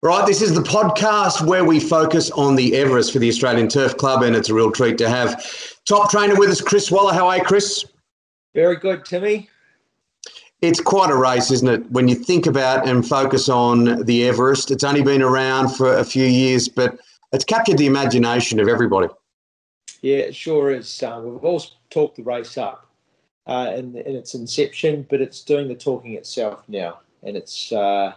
Right, this is the podcast where we focus on the Everest for the Australian Turf Club, and it's a real treat to have top trainer with us, Chris Waller. How are you, Chris? Very good, Timmy. It's quite a race, isn't it? When you think about and focus on the Everest, it's only been around for a few years, but it's captured the imagination of everybody. Yeah, it sure is. We've all talked the race up in its inception, but it's doing the talking itself now. And it's the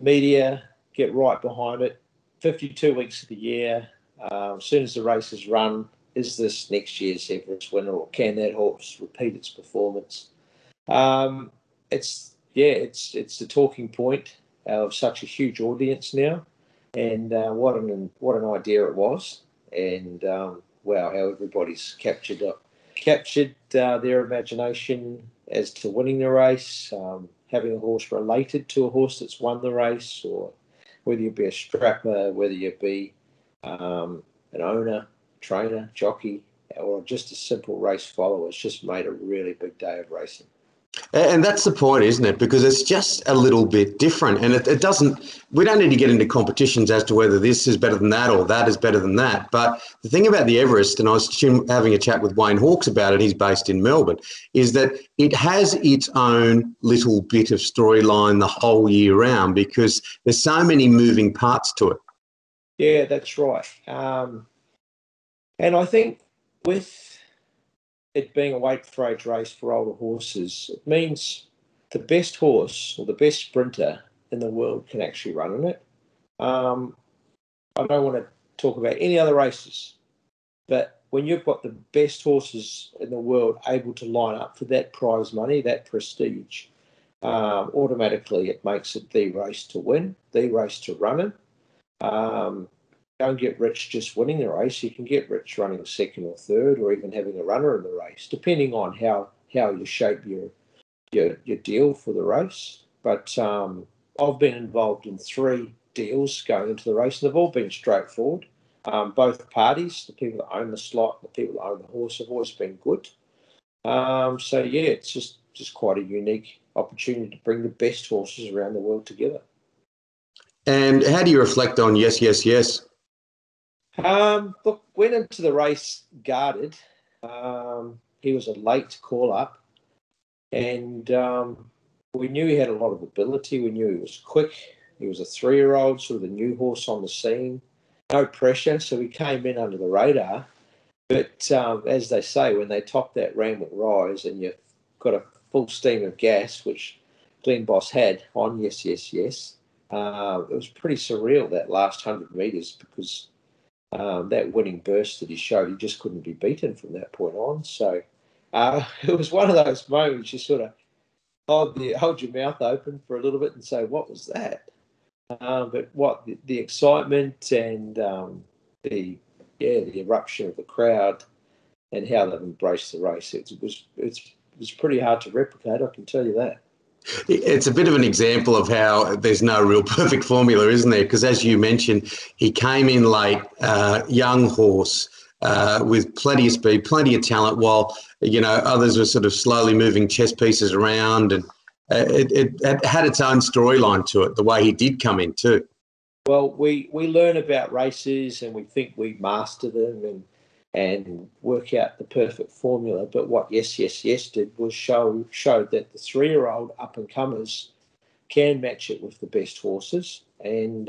media get right behind it. 52 weeks of the year. As soon as the race is run, is this next year's Everest winner, or can that horse repeat its performance? It's the talking point of such a huge audience now, and what an idea it was, and wow, how everybody's captured their imagination as to winning the race, having a horse related to a horse that's won the race, or whether you be a strapper, whether you be an owner, trainer, jockey, or just a simple race follower. It's just made a really big day of racing. And that's the point, isn't it? Because it's just a little bit different. And it doesn't, we don't need to get into competitions as to whether this is better than that or that is better than that. But the thing about the Everest, and I was having a chat with Wayne Hawkes about it, he's based in Melbourne, is that it has its own little bit of storyline the whole year round because there's so many moving parts to it. Yeah, that's right. And I think with it being a weight for age race for older horses, it means the best horse or the best sprinter in the world can actually run in it. I don't want to talk about any other races, but when you've got the best horses in the world able to line up for that prize money, that prestige, automatically it makes it the race to win, the race to run in. Don't get rich just winning the race. You can get rich running second or third, or even having a runner in the race, depending on how you shape your deal for the race. But I've been involved in 3 deals going into the race, and they've all been straightforward. Both parties, the people that own the slot, the people that own the horse, have always been good. So yeah, it's just quite a unique opportunity to bring the best horses around the world together. And how do you reflect on yes, yes, yes? Look, went into the race guarded. He was a late call up, and we knew he had a lot of ability. We knew he was quick. He was a 3-year-old, sort of the new horse on the scene. No pressure, so he came in under the radar. But as they say, when they top that Randwick Rise and you've got a full steam of gas, which Glenn Boss had on yes, yes, yes, it was pretty surreal that last 100 metres because that winning burst that he showed, he just couldn't be beaten from that point on. So it was one of those moments you sort of hold your mouth open for a little bit and say, what was that? But what the excitement and the eruption of the crowd and how they've embraced the race, it was pretty hard to replicate, I can tell you that. It's a bit of an example of how there's no real perfect formula, isn't there? Because as you mentioned, he came in late, young horse, with plenty of speed, plenty of talent, while, others were sort of slowly moving chess pieces around, and it had its own storyline to it, the way he did come in too. Well, we learn about races and we think we master them and work out the perfect formula. But what Yes, Yes, Yes did was showed that the 3-year-old up-and-comers can match it with the best horses. And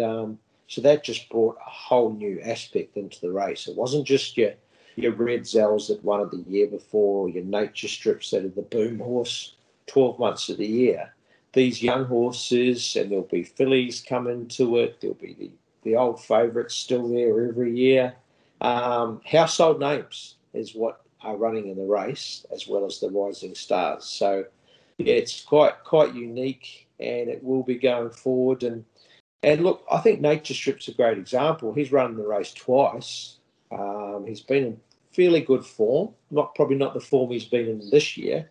so that just brought a whole new aspect into the race. It wasn't just your Red Zels that won it the year before, or your Nature Strips that are the boom horse 12 months of the year. These young horses, and there'll be fillies coming to it, there'll be the old favourites still there every year. Household names is what are running in the race, as well as the rising stars. So yeah, it's quite unique, and it will be going forward. And look, I think Nature Strip's a great example. He's run the race twice. He's been in fairly good form, probably not the form he's been in this year,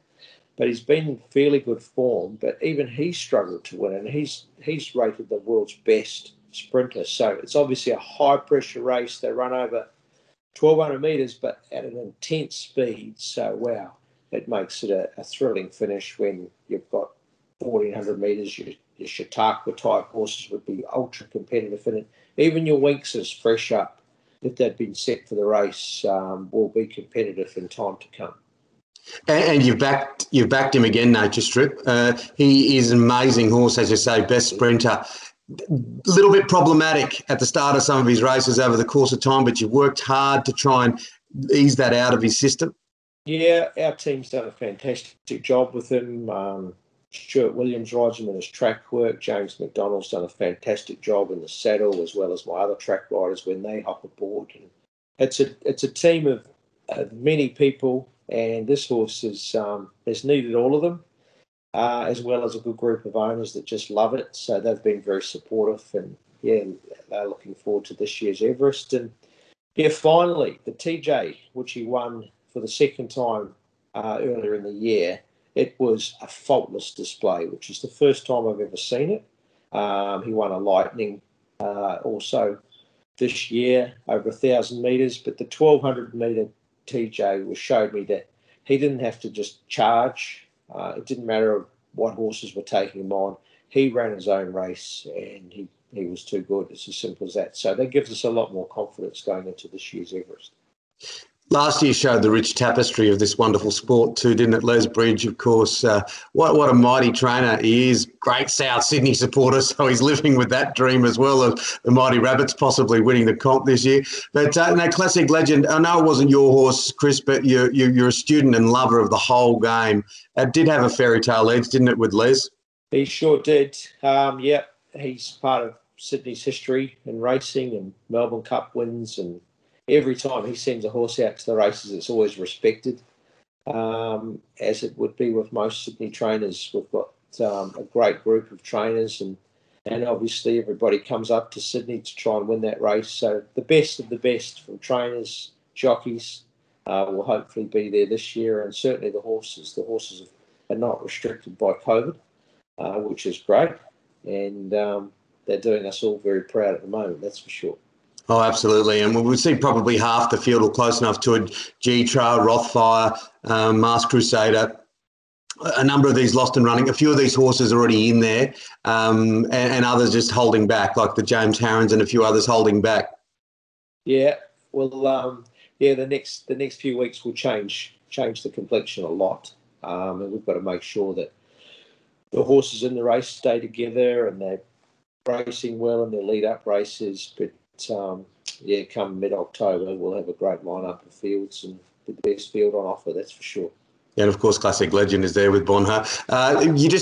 but he's been in fairly good form. But even he struggled to win, and he's rated the world's best sprinter. So it's obviously a high pressure race. They run over 1,200 metres, but at an intense speed. So wow, it makes it a thrilling finish when you've got 1,400 metres. your Chautauqua type horses would be ultra competitive in it. Even your Winxes fresh up, if they've been set for the race, will be competitive in time to come. And you've backed him again, Nature Strip. He is an amazing horse, as you say, best sprinter. A little bit problematic at the start of some of his races over the course of time, but you've worked hard to try and ease that out of his system. Yeah, our team's done a fantastic job with him. Stuart Williams rides him in his track work. James McDonald's done a fantastic job in the saddle, as well as my other track riders when they hop aboard. And it's a team of many people, and this horse has needed all of them, as well as a good group of owners that just love it. So they've been very supportive, and yeah, they're looking forward to this year's Everest. And yeah, finally, the TJ, which he won for the second time earlier in the year, it was a faultless display, which is the first time I've ever seen it. He won a Lightning also this year, over 1,000 metres, but the 1,200 metre TJ showed me that he didn't have to just charge. It didn't matter what horses were taking him on. He ran his own race, and he was too good. It's as simple as that. So that gives us a lot more confidence going into this year's Everest. Last year showed the rich tapestry of this wonderful sport too, didn't it? Les Bridge, of course, what a mighty trainer he is. Great South Sydney supporter, so he's living with that dream as well of the Mighty Rabbits possibly winning the comp this year. But no, classic legend. I know it wasn't your horse, Chris, but you're a student and lover of the whole game. It did have a fairy tale edge, didn't it, with Les? He sure did. Yep, he's part of Sydney's history in racing and Melbourne Cup wins, and every time he sends a horse out to the races, it's always respected, as it would be with most Sydney trainers. We've got a great group of trainers, and obviously everybody comes up to Sydney to try and win that race. So the best of the best from trainers, jockeys, will hopefully be there this year, and certainly the horses. The horses are not restricted by COVID, which is great, and they're doing us all very proud at the moment, that's for sure. Oh, absolutely. And we'll see probably half the field or close enough to it. G-Trail, Rothfire, Masked Crusader, a number of these lost and running. A few of these horses are already in there, and others just holding back, like the James Harrons and a few others holding back. Yeah, well, the next few weeks will change the complexion a lot, and we've got to make sure that the horses in the race stay together and they're racing well in their lead-up races. But come mid-October, we'll have a great lineup of fields and the best field on offer, that's for sure. And of course, Classic Legend is there with Bonha.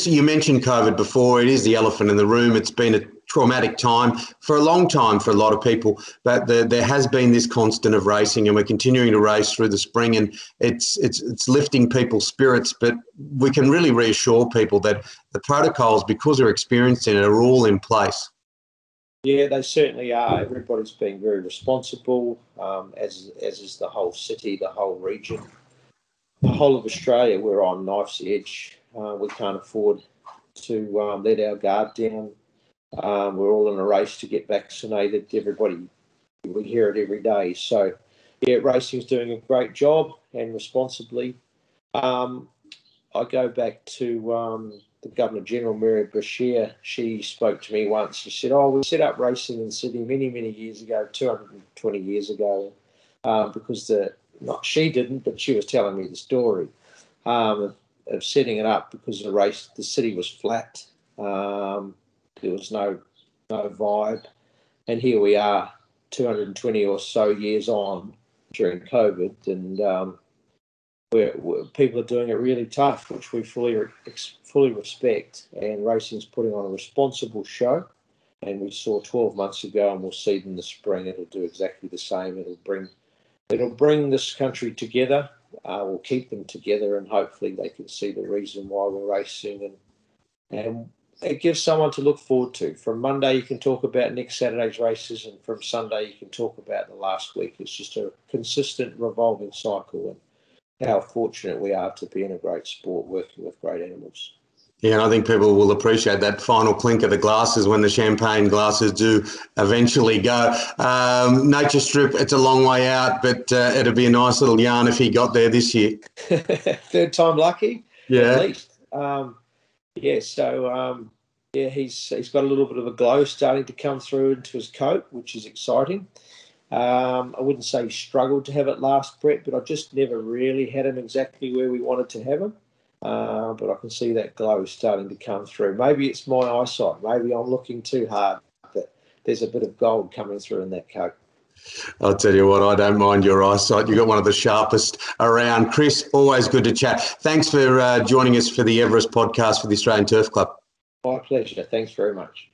You mentioned COVID before. It is the elephant in the room. It's been a traumatic time for a long time for a lot of people, but there has been this constant of racing, and we're continuing to race through the spring, and it's lifting people's spirits. But we can really reassure people that the protocols, because they're experienced in it, are all in place. Yeah, they certainly are. Everybody's being very responsible, as is the whole city, the whole region. The whole of Australia, we're on knife's edge. We can't afford to let our guard down. We're all in a race to get vaccinated. Everybody, we hear it every day. So, yeah, racing's doing a great job and responsibly. I go back to the Governor-General, Mary Bashir. She spoke to me once. She said, we set up racing in Sydney many, many years ago, 220 years ago, because not she didn't, but she was telling me the story of setting it up because the city was flat. There was no vibe. And here we are 220 or so years on during COVID, and people are doing it really tough, which we fully respect. And racing's putting on a responsible show. And we saw 12 months ago, and we'll see in the spring, it'll do exactly the same. It'll bring this country together. We'll keep them together, and hopefully they can see the reason why we're racing, and it gives someone to look forward to. From Monday, you can talk about next Saturday's races, and from Sunday, you can talk about the last week. It's just a consistent revolving cycle, and how fortunate we are to be in a great sport working with great animals. Yeah, and I think people will appreciate that final clink of the glasses when the champagne glasses do eventually go. Nature Strip, it's a long way out, but it'd be a nice little yarn if he got there this year. Third time lucky, yeah. at least. Yeah, he's got a little bit of a glow starting to come through into his coat, which is exciting. I wouldn't say he struggled to have it last prep, but I just never really had him exactly where we wanted to have him. But I can see that glow starting to come through. Maybe it's my eyesight. Maybe I'm looking too hard, but there's a bit of gold coming through in that coat. I'll tell you what, I don't mind your eyesight. You've got one of the sharpest around. Chris, always good to chat. Thanks for joining us for the Everest podcast for the Australian Turf Club. My pleasure. Thanks very much.